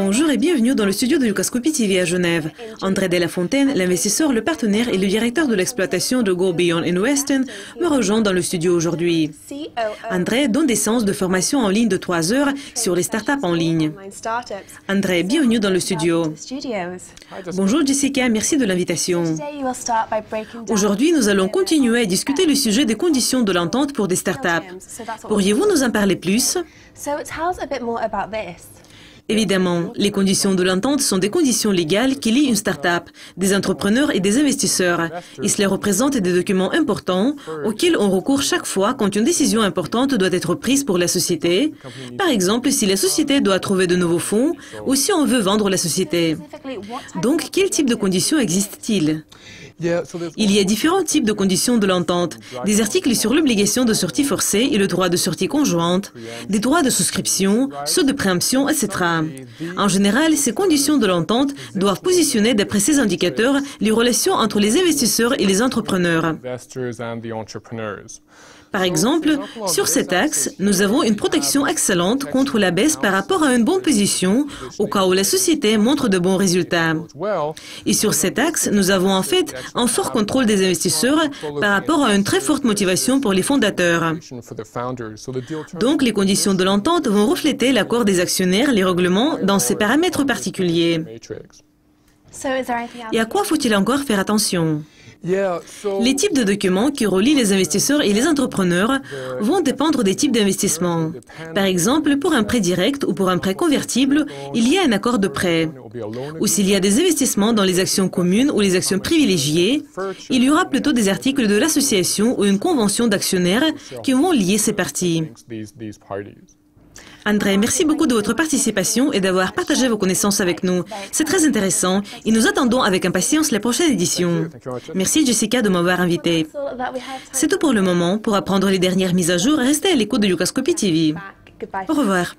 Bonjour et bienvenue dans le studio de Lucascopy TV à Genève. André Delafontaine, l'investisseur, le partenaire et le directeur de l'exploitation de Go Beyond Investing, me rejoint dans le studio aujourd'hui. André donne des séances de formation en ligne de 3 heures sur les startups en ligne. André, bienvenue dans le studio. Bonjour Jessica, merci de l'invitation. Aujourd'hui, nous allons continuer à discuter le sujet des conditions de l'entente pour des startups. Pourriez-vous nous en parler plus? Évidemment, les conditions de l'entente sont des conditions légales qui lient une start-up, des entrepreneurs et des investisseurs. Et cela représente des documents importants auxquels on recourt chaque fois quand une décision importante doit être prise pour la société. Par exemple, si la société doit trouver de nouveaux fonds ou si on veut vendre la société. Donc, quel type de conditions existe-t-il? Il y a différents types de conditions de l'entente. Des articles sur l'obligation de sortie forcée et le droit de sortie conjointe, des droits de souscription, ceux de préemption, etc. En général, ces conditions de l'entente doivent positionner d'après ces indicateurs les relations entre les investisseurs et les entrepreneurs. Par exemple, sur cet axe, nous avons une protection excellente contre la baisse par rapport à une bonne position au cas où la société montre de bons résultats. Et sur cet axe, nous avons en fait un fort contrôle des investisseurs par rapport à une très forte motivation pour les fondateurs. Donc, les conditions de l'entente vont refléter l'accord des actionnaires, les règlements, dans ces paramètres particuliers. Et à quoi faut-il encore faire attention? Les types de documents qui relient les investisseurs et les entrepreneurs vont dépendre des types d'investissement. Par exemple, pour un prêt direct ou pour un prêt convertible, il y a un accord de prêt. Ou s'il y a des investissements dans les actions communes ou les actions privilégiées, il y aura plutôt des articles de l'association ou une convention d'actionnaires qui vont lier ces parties. André, merci beaucoup de votre participation et d'avoir partagé vos connaissances avec nous. C'est très intéressant et nous attendons avec impatience la prochaine édition. Merci Jessica de m'avoir invité. C'est tout pour le moment. Pour apprendre les dernières mises à jour, restez à l'écoute de Lucascopy TV. Au revoir.